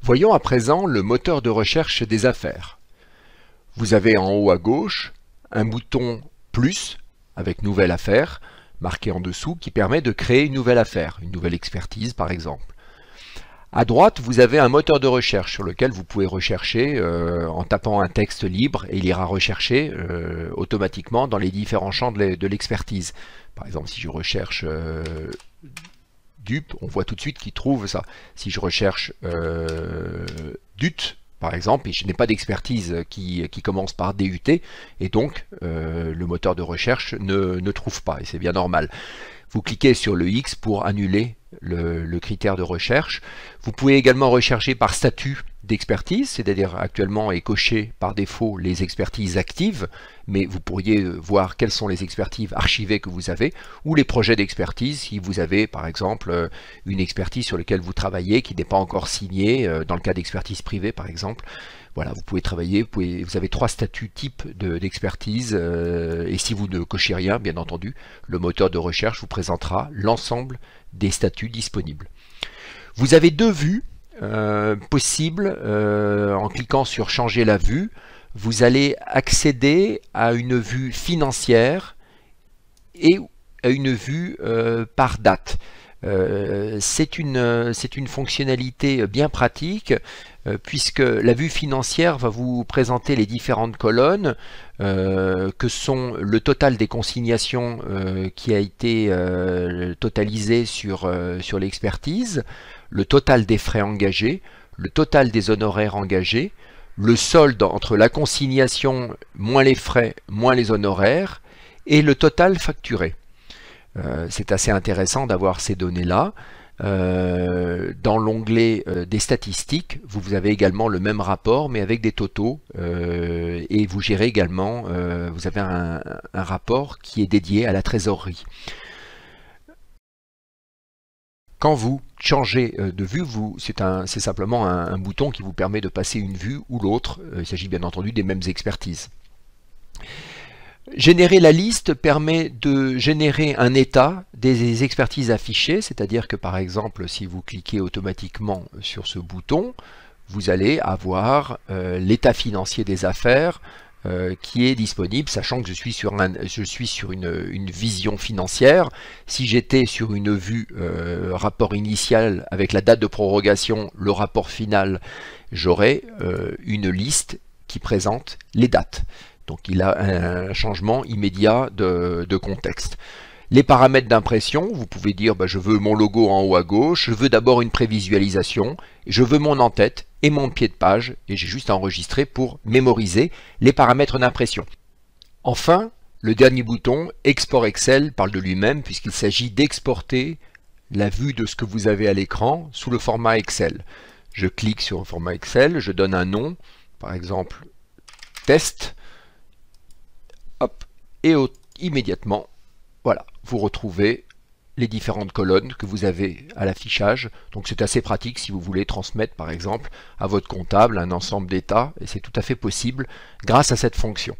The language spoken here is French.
Voyons à présent le moteur de recherche des affaires. Vous avez en haut à gauche un bouton plus avec nouvelle affaire marqué en dessous qui permet de créer une nouvelle affaire, une nouvelle expertise par exemple. À droite, vous avez un moteur de recherche sur lequel vous pouvez rechercher en tapant un texte libre et il ira rechercher automatiquement dans les différents champs de l'expertise. Par exemple, si je recherche DUP, on voit tout de suite qu'il trouve ça. Si je recherche DUT, par exemple, et je n'ai pas d'expertise qui commence par DUT, et donc le moteur de recherche ne trouve pas, et c'est bien normal. Vous cliquez sur le X pour annuler le critère de recherche. Vous pouvez également rechercher par statut d'expertise, c'est-à-dire actuellement est coché par défaut les expertises actives, mais vous pourriez voir quelles sont les expertises archivées que vous avez, ou les projets d'expertise si vous avez par exemple une expertise sur laquelle vous travaillez qui n'est pas encore signée, dans le cas d'expertise privée par exemple. Voilà, vous pouvez travailler, vous avez trois statuts types d'expertise, et si vous ne cochez rien, bien entendu, le moteur de recherche vous présentera l'ensemble des statuts disponibles. Vous avez deux vues possibles. En cliquant sur changer la vue, vous allez accéder à une vue financière et à une vue par date. C'est une fonctionnalité bien pratique puisque la vue financière va vous présenter les différentes colonnes que sont le total des consignations qui a été totalisé sur l'expertise, le total des frais engagés, le total des honoraires engagés, le solde entre la consignation moins les frais moins les honoraires et le total facturé. C'est assez intéressant d'avoir ces données-là. Dans l'onglet des statistiques, vous avez également le même rapport mais avec des totaux et vous gérez également, vous avez un rapport qui est dédié à la trésorerie. Quand vous changez de vue, c'est simplement un bouton qui vous permet de passer une vue ou l'autre. Il s'agit bien entendu des mêmes expertises. Générer la liste permet de générer un état des expertises affichées, c'est-à-dire que par exemple si vous cliquez automatiquement sur ce bouton, vous allez avoir l'état financier des affaires qui est disponible, sachant que je suis sur une vision financière. Si j'étais sur une vue rapport initial avec la date de prorogation, le rapport final, j'aurais une liste qui présente les dates. Donc il a un changement immédiat de contexte. Les paramètres d'impression, vous pouvez dire je veux mon logo en haut à gauche, je veux d'abord une prévisualisation, je veux mon en-tête et mon pied de page, et j'ai juste à enregistrer pour mémoriser les paramètres d'impression. Enfin, le dernier bouton, Export Excel, parle de lui-même puisqu'il s'agit d'exporter la vue de ce que vous avez à l'écran sous le format Excel. Je clique sur le format Excel, je donne un nom, par exemple test, hop, et immédiatement, voilà, vous retrouvez les différentes colonnes que vous avez à l'affichage. Donc c'est assez pratique si vous voulez transmettre par exemple à votre comptable un ensemble d'états, et c'est tout à fait possible grâce à cette fonction.